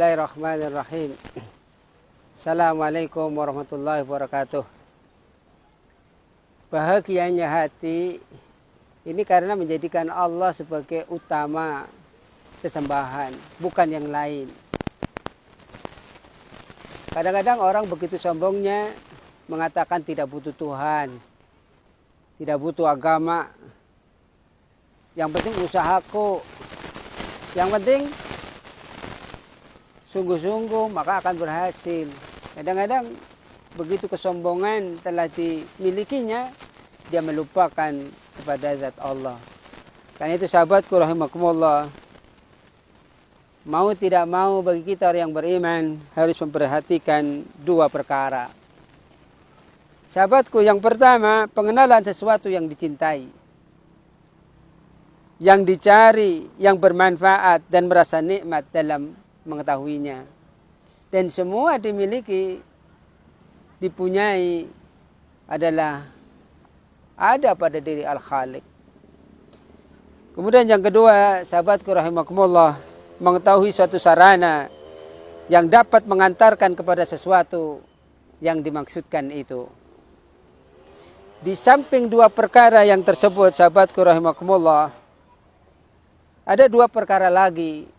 Bismillahirrahmanirrahim. Assalamualaikum warahmatullahi wabarakatuh. Bahagianya hati ini karena menjadikan Allah sebagai utama sesembahan, bukan yang lain. Kadang-kadang orang begitu sombongnya mengatakan tidak butuh Tuhan, tidak butuh agama. Yang penting usahaku, yang penting sungguh-sungguh maka akan berhasil. Kadang-kadang begitu kesombongan telah dimilikinya, dia melupakan kepada zat Allah. Karena itu sahabatku rahimakumullah, mau tidak mau bagi kita orang yang beriman harus memperhatikan dua perkara. Sahabatku, yang pertama, pengenalan sesuatu yang dicintai, yang dicari, yang bermanfaat dan merasa nikmat dalam mengetahuinya. Dan semua dimiliki, dipunyai adalah ada pada diri Al-Khaliq. Kemudian yang kedua, sahabatku rahimakumullah, mengetahui suatu sarana yang dapat mengantarkan kepada sesuatu yang dimaksudkan itu. Di samping dua perkara yang tersebut, sahabatku rahimakumullah, ada dua perkara lagi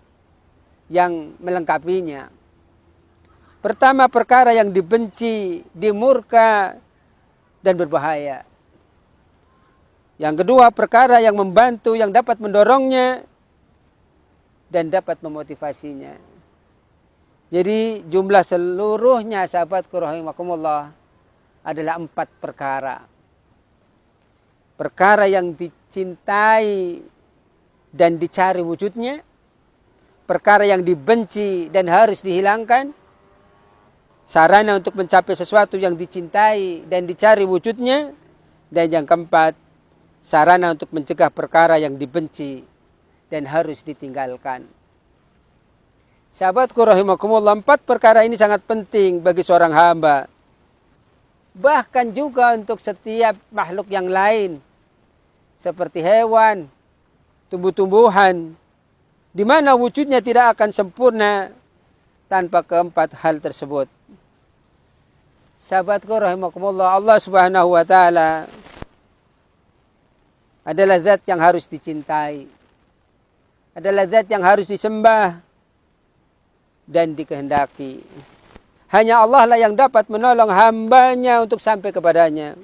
yang melengkapinya. Pertama, perkara yang dibenci, dimurka, dan berbahaya. Yang kedua, perkara yang membantu, yang dapat mendorongnya, dan dapat memotivasinya. Jadi jumlah seluruhnya sahabatku rahimakumullah adalah 4 perkara. Perkara yang dicintai dan dicari wujudnya, perkara yang dibenci dan harus dihilangkan, sarana untuk mencapai sesuatu yang dicintai dan dicari wujudnya, dan yang keempat, sarana untuk mencegah perkara yang dibenci dan harus ditinggalkan. Sahabatku rahimakumullah, 4 perkara ini sangat penting bagi seorang hamba. Bahkan juga untuk setiap makhluk yang lain, seperti hewan, tumbuh-tumbuhan, di mana wujudnya tidak akan sempurna tanpa keempat hal tersebut. Sahabatku rahimakumullah, Allah Subhanahu wa taala adalah zat yang harus dicintai, adalah zat yang harus disembah dan dikehendaki. Hanya Allah lah yang dapat menolong hambanya untuk sampai kepadanya.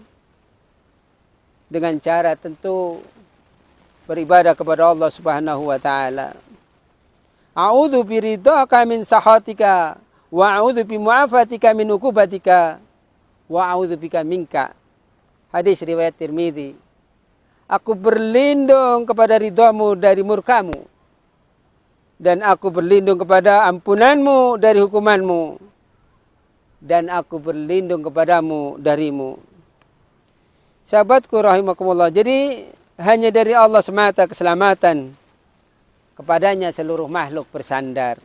Dengan cara tentu beribadah kepada Allah Subhanahu wa taala. A'udzu biridhaka min sakhatika wa a'udzu bimu'afatika min uqubatika wa a'udzu bika minka. Hadis riwayat Tirmidzi. Aku berlindung kepada ridhamu dari murkamu, dan aku berlindung kepada ampunanmu dari hukumanmu, dan aku berlindung kepadamu darimu. Sahabatku rahimakumullah, jadi hanya dari Allah semata keselamatan, kepadanya seluruh makhluk bersandar.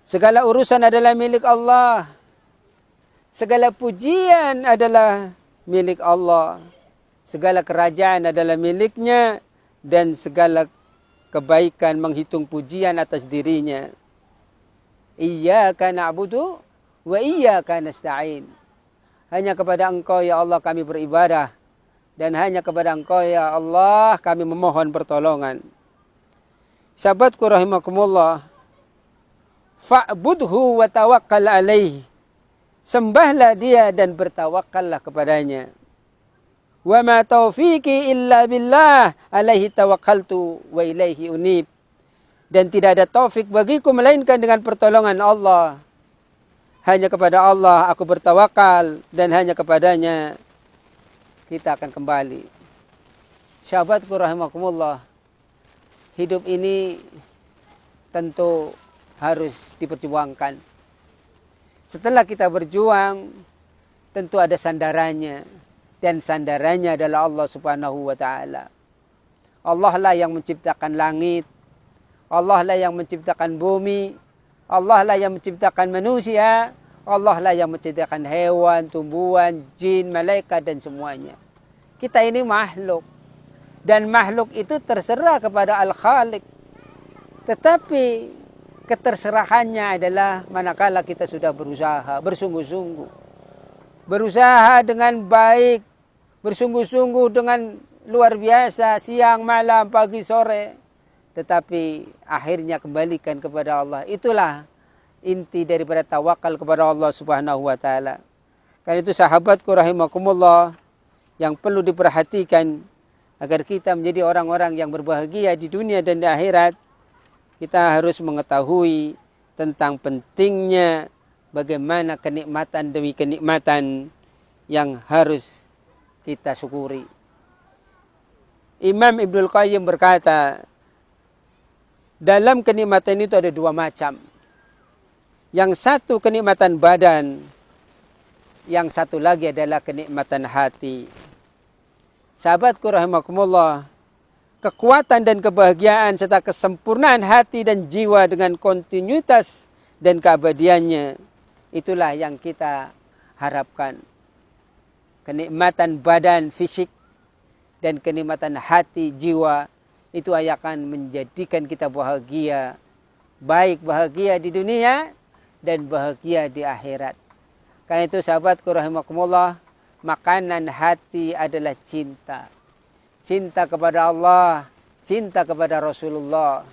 Segala urusan adalah milik Allah, segala pujian adalah milik Allah, segala kerajaan adalah miliknya, dan segala kebaikan menghitung pujian atas dirinya. Iyyaka na'budu wa iyyaka nasta'in. Hanya kepada Engkau ya Allah kami beribadah, dan hanya kepada Engkau ya Allah kami memohon pertolongan. Sahabatku rahimakumullah, fa'budhu wa tawakkal alaih. Sembahlah dia dan bertawakallah kepadanya. Wa ma taufiqi illa billah, alaihi tawakkaltu wa ilaihi unib. Dan tidak ada taufik bagiku melainkan dengan pertolongan Allah. Hanya kepada Allah aku bertawakal, dan hanya kepadanya kita akan kembali. Sahabatku rahimakumullah, hidup ini tentu harus diperjuangkan. Setelah kita berjuang, tentu ada sandarannya. Dan sandarannya adalah Allah Subhanahu wa ta'ala. Allah lah yang menciptakan langit, Allah lah yang menciptakan bumi, Allah lah yang menciptakan manusia, Allah lah yang menciptakan hewan, tumbuhan, jin, malaikat, dan semuanya. Kita ini makhluk, dan makhluk itu terserah kepada Al-Khaliq. Tetapi keterserahannya adalah manakala kita sudah berusaha, bersungguh-sungguh. Berusaha dengan baik, bersungguh-sungguh dengan luar biasa, siang, malam, pagi, sore. Tetapi akhirnya kembalikan kepada Allah. Itulah inti daripada tawakal kepada Allah Subhanahu wa taala. Karena itu sahabatku rahimakumullah, yang perlu diperhatikan agar kita menjadi orang-orang yang berbahagia di dunia dan di akhirat, kita harus mengetahui tentang pentingnya bagaimana kenikmatan demi kenikmatan yang harus kita syukuri. Imam Ibnul Qayyim berkata, dalam kenikmatan itu ada dua macam. Yang satu kenikmatan badan, yang satu lagi adalah kenikmatan hati. Sahabatku rahimakumullah, kekuatan dan kebahagiaan serta kesempurnaan hati dan jiwa dengan kontinuitas dan keabadiannya, itulah yang kita harapkan. Kenikmatan badan fisik dan kenikmatan hati jiwa itu akan menjadikan kita bahagia, baik bahagia di dunia dan bahagia di akhirat. Karena itu sahabatku rahimakumullah, makanan hati adalah cinta. Cinta kepada Allah, cinta kepada Rasulullah.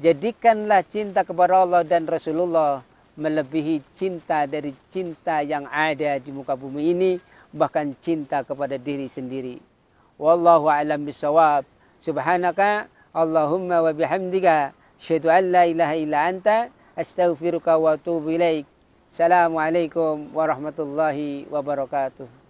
Jadikanlah cinta kepada Allah dan Rasulullah melebihi cinta dari cinta yang ada di muka bumi ini, bahkan cinta kepada diri sendiri. Wallahu a'lam bishawab. Subhanaka Allahumma wa bihamdika asyhadu an la ilaha illa anta astaghfiruka wa atubu ilaik. Assalamualaikum warahmatullahi wabarakatuh.